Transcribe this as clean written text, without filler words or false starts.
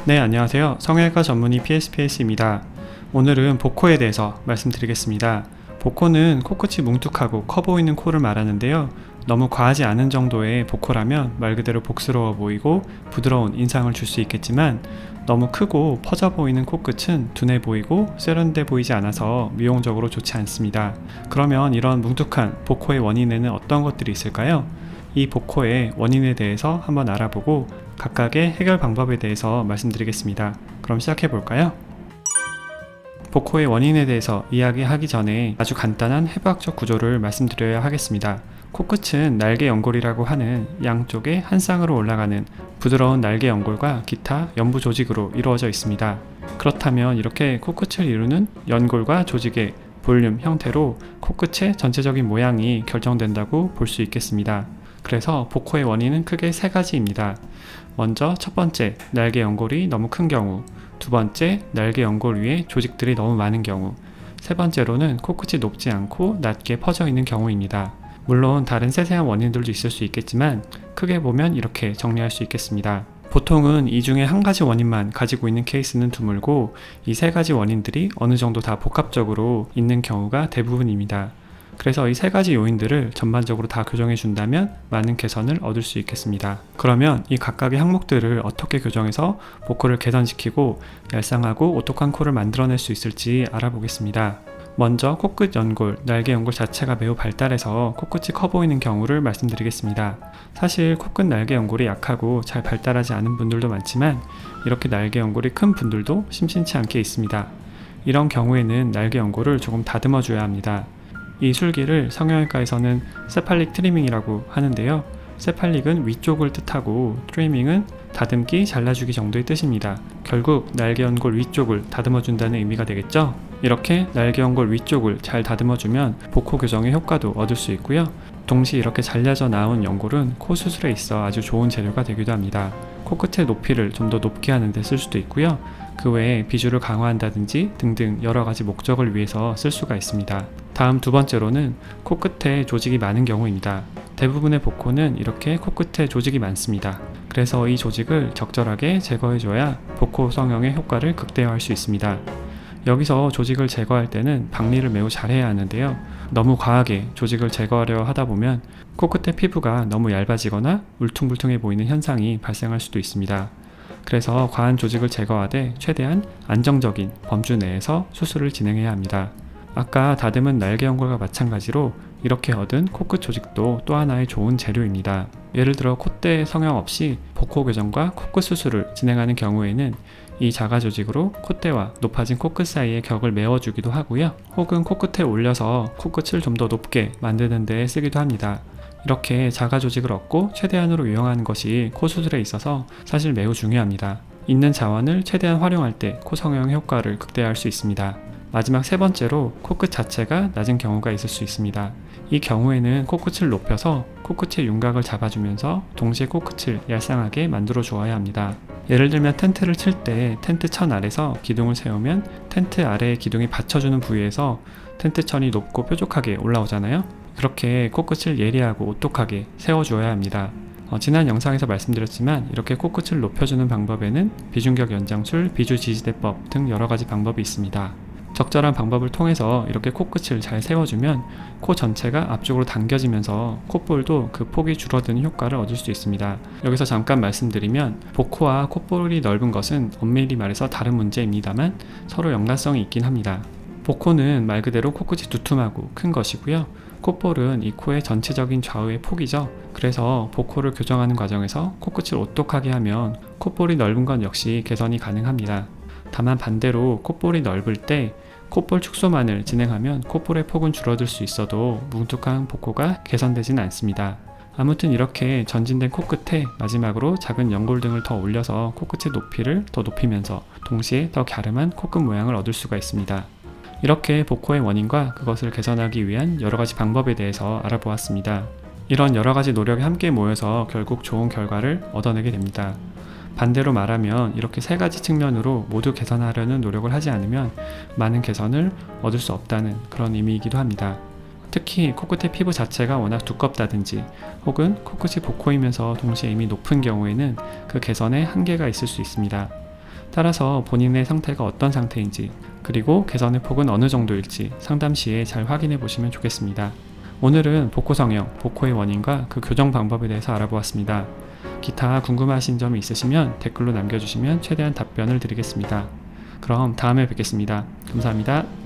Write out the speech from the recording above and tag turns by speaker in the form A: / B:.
A: 네, 안녕하세요. 성형외과 전문의 PSPS입니다. 오늘은 복코에 대해서 말씀드리겠습니다. 복코는 코끝이 뭉툭하고 커 보이는 코를 말하는데요. 너무 과하지 않은 정도의 복코라면 말 그대로 복스러워 보이고 부드러운 인상을 줄 수 있겠지만, 너무 크고 퍼져 보이는 코끝은 둔해 보이고 세련돼 보이지 않아서 미용적으로 좋지 않습니다. 그러면 이런 뭉툭한 복코의 원인에는 어떤 것들이 있을까요? 이 복코의 원인에 대해서 한번 알아보고 각각의 해결 방법에 대해서 말씀드리겠습니다. 그럼 시작해 볼까요? 복코의 원인에 대해서 이야기하기 전에 아주 간단한 해부학적 구조를 말씀드려야 하겠습니다. 코끝은 날개 연골이라고 하는 양쪽에 한 쌍으로 올라가는 부드러운 날개 연골과 기타 연부 조직으로 이루어져 있습니다. 그렇다면 이렇게 코끝을 이루는 연골과 조직의 볼륨 형태로 코끝의 전체적인 모양이 결정된다고 볼 수 있겠습니다. 그래서 복코의 원인은 크게 세 가지입니다. 먼저 첫 번째, 날개 연골이 너무 큰 경우. 두 번째, 날개 연골 위에 조직들이 너무 많은 경우. 세 번째로는 코끝이 높지 않고 낮게 퍼져 있는 경우입니다. 물론 다른 세세한 원인들도 있을 수 있겠지만 크게 보면 이렇게 정리할 수 있겠습니다. 보통은 이 중에 한 가지 원인만 가지고 있는 케이스는 드물고, 이 세 가지 원인들이 어느 정도 다 복합적으로 있는 경우가 대부분입니다. 그래서 이 세 가지 요인들을 전반적으로 다 교정해 준다면 많은 개선을 얻을 수 있겠습니다. 그러면 이 각각의 항목들을 어떻게 교정해서 복코를 개선시키고 얄쌍하고 오똑한 코를 만들어낼 수 있을지 알아보겠습니다. 먼저 코끝 연골, 날개 연골 자체가 매우 발달해서 코끝이 커 보이는 경우를 말씀드리겠습니다. 사실 코끝 날개 연골이 약하고 잘 발달하지 않은 분들도 많지만 이렇게 날개 연골이 큰 분들도 심심치 않게 있습니다. 이런 경우에는 날개 연골을 조금 다듬어 줘야 합니다. 이 술기를 성형외과에서는 세팔릭 트리밍이라고 하는데요. 세팔릭은 위쪽을 뜻하고 트리밍은 다듬기, 잘라주기 정도의 뜻입니다. 결국 날개 연골 위쪽을 다듬어 준다는 의미가 되겠죠. 이렇게 날개 연골 위쪽을 잘 다듬어 주면 복코 교정의 효과도 얻을 수 있고요. 동시에 이렇게 잘려져 나온 연골은 코 수술에 있어 아주 좋은 재료가 되기도 합니다. 코끝의 높이를 좀 더 높게 하는 데 쓸 수도 있고요. 그 외에 비주를 강화한다든지 등등 여러 가지 목적을 위해서 쓸 수가 있습니다. 다음 두 번째로는 코끝에 조직이 많은 경우입니다. 대부분의 복코는 이렇게 코끝에 조직이 많습니다. 그래서 이 조직을 적절하게 제거해줘야 복코 성형의 효과를 극대화할 수 있습니다. 여기서 조직을 제거할 때는 박리를 매우 잘해야 하는데요. 너무 과하게 조직을 제거하려 하다 보면 코끝의 피부가 너무 얇아지거나 울퉁불퉁해 보이는 현상이 발생할 수도 있습니다. 그래서 과한 조직을 제거하되 최대한 안정적인 범주 내에서 수술을 진행해야 합니다. 아까 다듬은 날개 연골과 마찬가지로 이렇게 얻은 코끝 조직도 또 하나의 좋은 재료입니다. 예를 들어 콧대 성형 없이 복코 교정과 코끝 수술을 진행하는 경우에는 이 자가 조직으로 콧대와 높아진 코끝 사이의 격을 메워주기도 하고요. 혹은 코끝에 올려서 코끝을 좀 더 높게 만드는 데 쓰기도 합니다. 이렇게 자가 조직을 얻고 최대한으로 이용하는 것이 코 수술에 있어서 사실 매우 중요합니다. 있는 자원을 최대한 활용할 때 코 성형의 효과를 극대화할 수 있습니다. 마지막 세 번째로 코끝 자체가 낮은 경우가 있을 수 있습니다. 이 경우에는 코끝을 높여서 코끝의 윤곽을 잡아주면서 동시에 코끝을 얄쌍하게 만들어 주어야 합니다. 예를 들면 텐트를 칠 때 텐트 천 아래서 기둥을 세우면 텐트 아래의 기둥이 받쳐주는 부위에서 텐트 천이 높고 뾰족하게 올라오잖아요. 그렇게 코끝을 예리하고 오똑하게 세워주어야 합니다. 지난 영상에서 말씀드렸지만 이렇게 코끝을 높여주는 방법에는 비중격 연장술, 비주지지대법 등 여러가지 방법이 있습니다. 적절한 방법을 통해서 이렇게 코끝을 잘 세워주면 코 전체가 앞쪽으로 당겨지면서 콧볼도 그 폭이 줄어드는 효과를 얻을 수 있습니다. 여기서 잠깐 말씀드리면 복코와 콧볼이 넓은 것은 엄밀히 말해서 다른 문제입니다만 서로 연관성이 있긴 합니다. 복코는 말 그대로 코끝이 두툼하고 큰 것이고요. 콧볼은 이 코의 전체적인 좌우의 폭이죠. 그래서 복코를 교정하는 과정에서 코끝을 오똑하게 하면 콧볼이 넓은 건 역시 개선이 가능합니다. 다만 반대로 콧볼이 넓을 때 콧볼 축소만을 진행하면 콧볼의 폭은 줄어들 수 있어도 뭉툭한 복코가 개선되지는 않습니다. 아무튼 이렇게 전진된 코끝에 마지막으로 작은 연골 등을 더 올려서 코끝의 높이를 더 높이면서 동시에 더 갸름한 코끝 모양을 얻을 수가 있습니다. 이렇게 복코의 원인과 그것을 개선하기 위한 여러가지 방법에 대해서 알아보았습니다. 이런 여러가지 노력이 함께 모여서 결국 좋은 결과를 얻어내게 됩니다. 반대로 말하면 이렇게 세 가지 측면으로 모두 개선하려는 노력을 하지 않으면 많은 개선을 얻을 수 없다는 그런 의미이기도 합니다. 특히 코끝의 피부 자체가 워낙 두껍다든지 혹은 코끝이 복코이면서 동시에 이미 높은 경우에는 그 개선에 한계가 있을 수 있습니다. 따라서 본인의 상태가 어떤 상태인지, 그리고 개선의 폭은 어느 정도일지 상담 시에 잘 확인해 보시면 좋겠습니다. 오늘은 복코 성형, 복코의 원인과 그 교정 방법에 대해서 알아보았습니다. 기타 궁금하신 점이 있으시면 댓글로 남겨주시면 최대한 답변을 드리겠습니다. 그럼 다음에 뵙겠습니다. 감사합니다.